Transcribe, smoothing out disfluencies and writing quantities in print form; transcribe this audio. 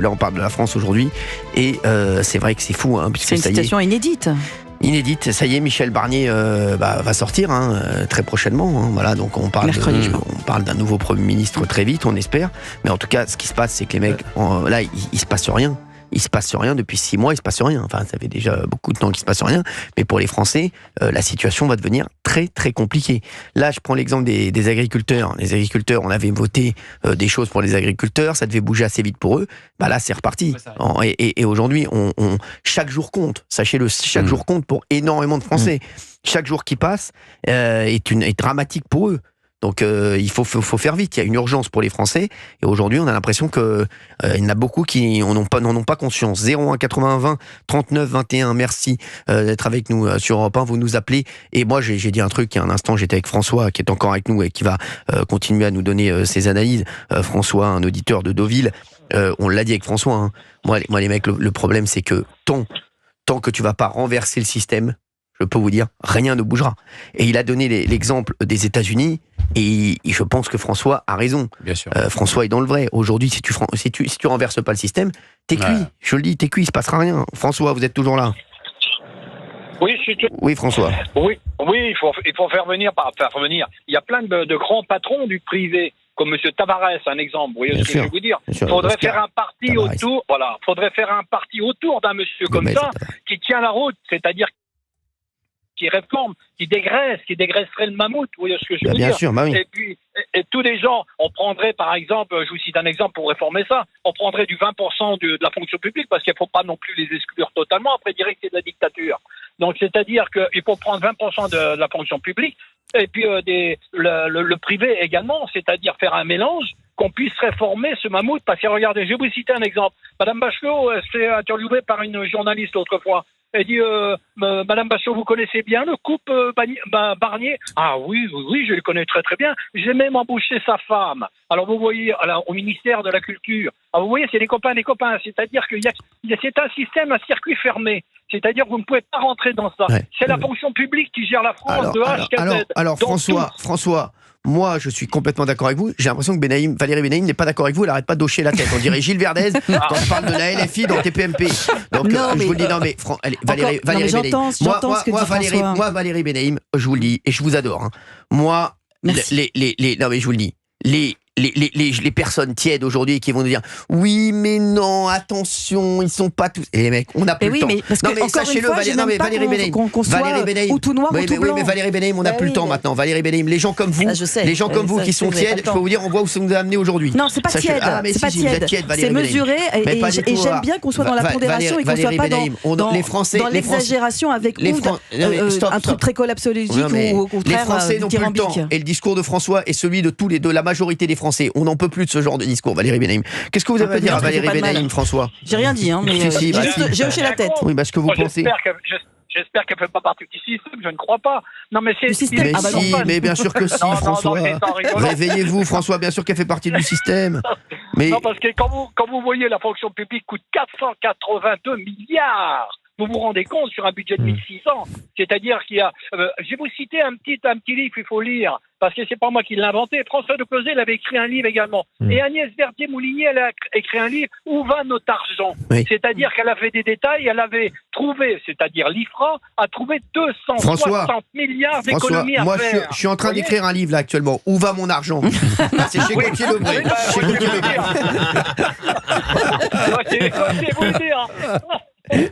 Là, on parle de la France aujourd'hui, et c'est vrai que c'est fou. Puisque c'est une situation inédite. Inédite, ça y est, Michel Barnier va sortir très prochainement. Voilà, donc on parle d'un nouveau Premier ministre très vite, on espère. Mais en tout cas, ce qui se passe, c'est que les mecs, là, il se passe rien. Il se passe rien depuis 6 mois, il se passe rien. Enfin, ça fait déjà beaucoup de temps qu'il se passe rien. Mais pour les Français, la situation va devenir très très compliquée. Là, je prends l'exemple des agriculteurs. Les agriculteurs, on avait voté des choses pour les agriculteurs, ça devait bouger assez vite pour eux. Là, c'est reparti. Et aujourd'hui, chaque jour compte. Sachez-le, chaque jour compte pour énormément de Français. Chaque jour qui passe est dramatique pour eux. Donc il faut faire vite, il y a une urgence pour les Français, et aujourd'hui on a l'impression qu'il y en a beaucoup qui n'en ont pas conscience. 01 80 20 39 21, merci d'être avec nous sur Europe 1, vous nous appelez, et moi j'ai dit un truc il y a un instant, j'étais avec François qui est encore avec nous et qui va continuer à nous donner ses analyses. François, un auditeur de Deauville, on l'a dit avec François, moi les mecs, le problème c'est que tant que tu vas pas renverser le système, je peux vous dire, rien ne bougera. Et il a donné l'exemple des États-Unis, et je pense que François a raison. Bien sûr. François est dans le vrai. Aujourd'hui, si tu renverses pas le système, t'es cuit. Je le dis, t'es cuit, il se passera rien. François, vous êtes toujours là? Oui, je suis toujours... Oui, François. Oui, il faut faire venir. Il y a plein de grands patrons du privé, comme M. Tavares, un exemple. Vous voyez ce que je veux vous dire? Il faudrait faire un parti autour. Voilà, faudrait faire un parti autour d'un monsieur comme ça qui tient la route, c'est-à-dire qui réforme, qui dégraisserait le mammouth, vous voyez ce que je veux dire? Bien sûr, oui. Et puis, tous les gens, on prendrait par exemple, je vous cite un exemple pour réformer ça, on prendrait du 20% de la fonction publique, parce qu'il ne faut pas non plus les exclure totalement, après dire que c'est de la dictature. Donc c'est-à-dire qu'il faut prendre 20% de la fonction publique, et puis le privé également, c'est-à-dire faire un mélange, qu'on puisse réformer ce mammouth, parce que regardez, je vais vous citer un exemple. Madame Bachelot s'est interviewée par une journaliste autrefois. Elle dit, Madame Bachelot, vous connaissez bien le couple Barnier? Ah oui, je le connais très très bien. J'ai même embauché sa femme. Alors vous voyez, au ministère de la Culture. Alors vous voyez, c'est des copains. C'est-à-dire c'est un système, un circuit fermé. C'est-à-dire que vous ne pouvez pas rentrer dans ça. C'est la fonction publique qui gère la France de A jusqu'à Z. Alors François, moi, je suis complètement d'accord avec vous. J'ai l'impression que Valérie Benaïm n'est pas d'accord avec vous. Elle n'arrête pas d'hocher la tête. On dirait Gilles Verdez quand on parle de la LFI dans TPMP. Donc, je vous le dis, Valérie Benaïm. Moi, Valérie Benaïm, je vous le dis, et je vous adore. Moi, non, mais je vous le dis, les personnes tièdes aujourd'hui qui vont nous dire oui mais non attention ils sont pas tous, et les mecs on n'a plus le temps. Non mais sachez-le, Valérie Benaïm, ou tout noir ou tout blanc. Mais Valérie Benaïm, on n'a plus le temps maintenant. Valérie Benaïm, les gens comme vous, qui sont tièdes, je peux vous dire, on voit où ça nous a amené aujourd'hui. Non, c'est pas tiède, c'est mesuré, et j'aime bien qu'on soit dans la pondération et qu'on soit pas dans l'exagération avec un truc très collapsologique ou au contraire. Les Français n'ont plus le temps, et le discours de François est celui de la majorité des Français. On n'en peut plus de ce genre de discours, Valérie Benaïm. Qu'est-ce que vous avez à dire à Valérie Benaïm, François? J'ai rien dit, mais j'ai hoché la tête. Oui, ce que vous pensez. J'espère qu'elle ne fait pas partie du système, je ne crois pas. Non, mais c'est le système. Mais bien sûr que si, François. Réveillez-vous, François, bien sûr qu'elle fait partie du système. Non, parce que quand vous voyez la fonction publique coûte 482 milliards. Vous vous rendez compte sur un budget de 1600? C'est-à-dire qu'il y a... je vais vous citer un petit livre qu'il faut lire, parce que c'est pas moi qui l'ai inventé. François de Closet, elle avait écrit un livre également. Et Agnès Verdier-Moulinier, elle a écrit un livre « Où va notre argent ?» C'est-à-dire qu'elle avait des détails, elle avait trouvé, c'est-à-dire l'IFRA, a trouvé 260 milliards d'économies à faire. Moi, je suis en train d'écrire un livre là actuellement. « Où va mon argent ?» C'est chez Gauthier Lebray. C'est vous le dire.